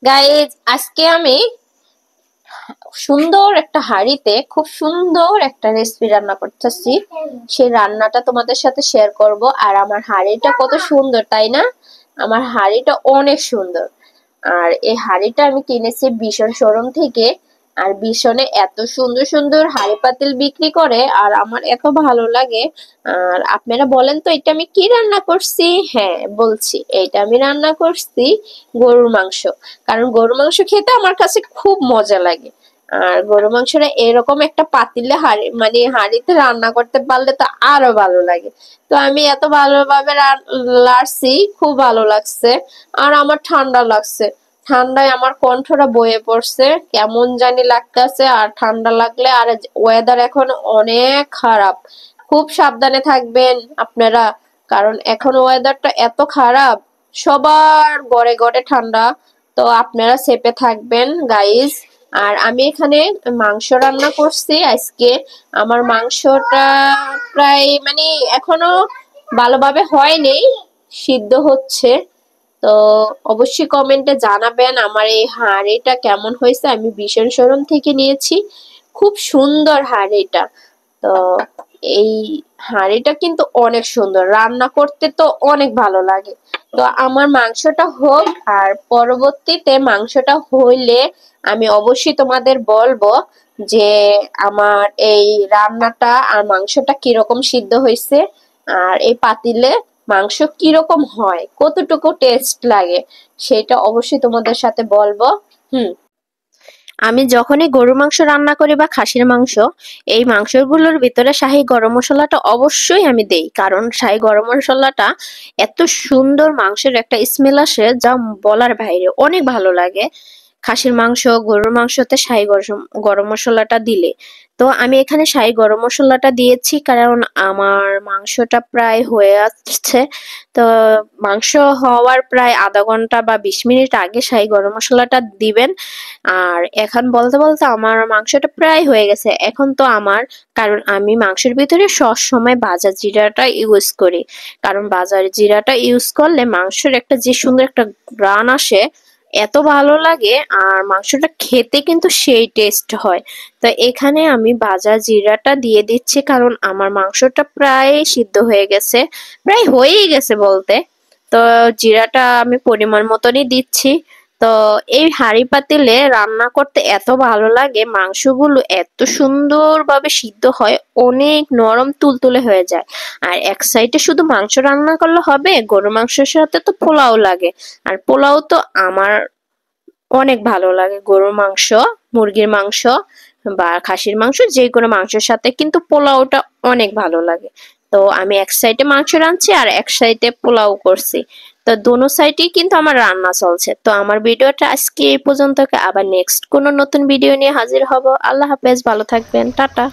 Guys আজকে আমি সুন্দর একটা হাঁড়িতে খুব সুন্দর একটা রেসিপি রান্না করতেছি। সেই রান্নাটা তোমাদের সাথে শেয়ার করব। আর আমার হাঁড়িটা কত সুন্দর তাই না? আমার হাঁড়িটা অনেক সুন্দর। আর এই হাঁড়িটা আমি কিনেছি ভীষণ শোরুম থেকে। আর ভীষণে এত সুন্দর সুন্দর হাঁড়ি পাতিল বিক্রি করে আর আমার এত ভালো লাগে। আর আপনারা বলেন তো এটা আমি কি রান্না করছি? হ্যাঁ বলছি, এটা আমি রান্না করছি গরুর মাংস। কারণ গরুর মাংস খেতে আমার কাছে খুব মজা লাগে। আর গরু মাংসটা এরকম একটা পাতিলে হাঁড়িতে রান্না করতে পারলে তো আরো ভালো লাগে। তো আমি এত ভালোভাবে লাড়ছি, খুব ভালো লাগছে। আর আমার ঠান্ডা লাগছে, ঠান্ডায় আমার কণ্ঠটা বয়ে পড়ছে, কেমন জানি লাগতেছে। আর ঠান্ডা লাগলে, আর ওয়েদার এখন অনেক খারাপ, খুব সাবধানে থাকবেন আপনারা। কারণ এখন ওয়েদারটা এত খারাপ, সবার ঘরে ঘরে ঠান্ডা। তো আপনারা সেফে থাকবেন গাইস। আর আমি এখানে মাংস রান্না করছি আজকে। আমার মাংসটা প্রায় এখনো ভালোভাবে হয়নি, সিদ্ধ হচ্ছে। তো অবশ্যই কমেন্টে জানাবেন আমার এই হাঁড়িটা কেমন হয়েছে। আমি ভীষণ শোরুম থেকে নিয়েছি, খুব সুন্দর হাঁড়িটা। তো এই হাঁড়িটা কিন্তু অনেক সুন্দর, রান্না করতে তো অনেক ভালো লাগে। তো আমার মাংসটা হোক, আর পরবর্তীতে মাংসটা হইলে আমি অবশ্যই তোমাদের বলবো যে আমার এই রান্নাটা আর মাংসটা কিরকম সিদ্ধ হয়েছে, আর এই পাতিলে মাংস কিরকম হয়, কতটুকু টেস্ট লাগে, সেটা অবশ্যই তোমাদের সাথে বলবো। হুম। আমি যখনই গরুর মাংস রান্না করি বা খাসির মাংস, এই মাংসগুলোর ভিতরে শাহী গরম মশলাটা অবশ্যই আমি দেই। কারণ শাহী গরম মশলাটা এত সুন্দর মাংসের একটা স্মেল আসে, যা বলার বাইরে, অনেক ভালো লাগে খাসির মাংস গরুর মাংসতে শাহী গরম মশলাটা দিলে। তো আমি এখানে শাহী গরম মশলাটা দিয়েছি কারণ আমার মাংসটা প্রায় হয়ে আসছে। তো মাংস হওয়ার প্রায় আধা ঘন্টা বা 20 মিনিট আগে শাহী গরম মশলাটা দিবেন। আর এখন বলতে বলতে আমার মাংসটা প্রায় হয়ে গেছে। এখন তো আমার, কারণ আমি মাংসের ভিতরে সব সময় ভাজা জিরাটা ইউজ করি। কারণ ভাজা জিরাটা ইউজ করলে মাংসের একটা যে সুন্দর একটা ঘ্রাণ আসে, এত ভালো লাগে। আর মাংসটা খেতে কিন্তু সেই টেস্ট হয়। তো এখানে আমি ভাজা জিরাটা দিয়ে দিচ্ছি কারণ আমার মাংসটা প্রায় সিদ্ধ হয়ে গেছে, প্রায় হয়েই গেছে বলতে। তো জিরাটা আমি পরিমাণ মতনই দিচ্ছি। তো এই হাঁড়ি পাতিলে রান্না করতে এত ভালো লাগে, মাংসগুলো এত সুন্দরভাবে সিদ্ধ হয়, অনেক নরম তুলতুলে হয়ে যায়। আর এক সাইডে শুধু মাংস রান্না করলে হবে, গরুর মাংসের সাথে তো পোলাও লাগে। আর পোলাও তো আমার অনেক ভালো লাগে। গরুর মাংস, মুরগির মাংস বা খাসির মাংস, যে কোনো মাংসের সাথে কিন্তু পোলাওটা অনেক ভালো লাগে। তো আমি এক সাইডে মাংস রাঁধছি আর এক সাইডে পোলাও করছি। তো দোনো সাইডেই কিন্তু আমার রান্না চলছে। তো আমার ভিডিওটা আজকে এই পর্যন্ত, আবার নেক্সট কোনো নতুন ভিডিও নিয়ে হাজির হব। আল্লাহ হাফেজ, ভালো থাকবেন, টাটা।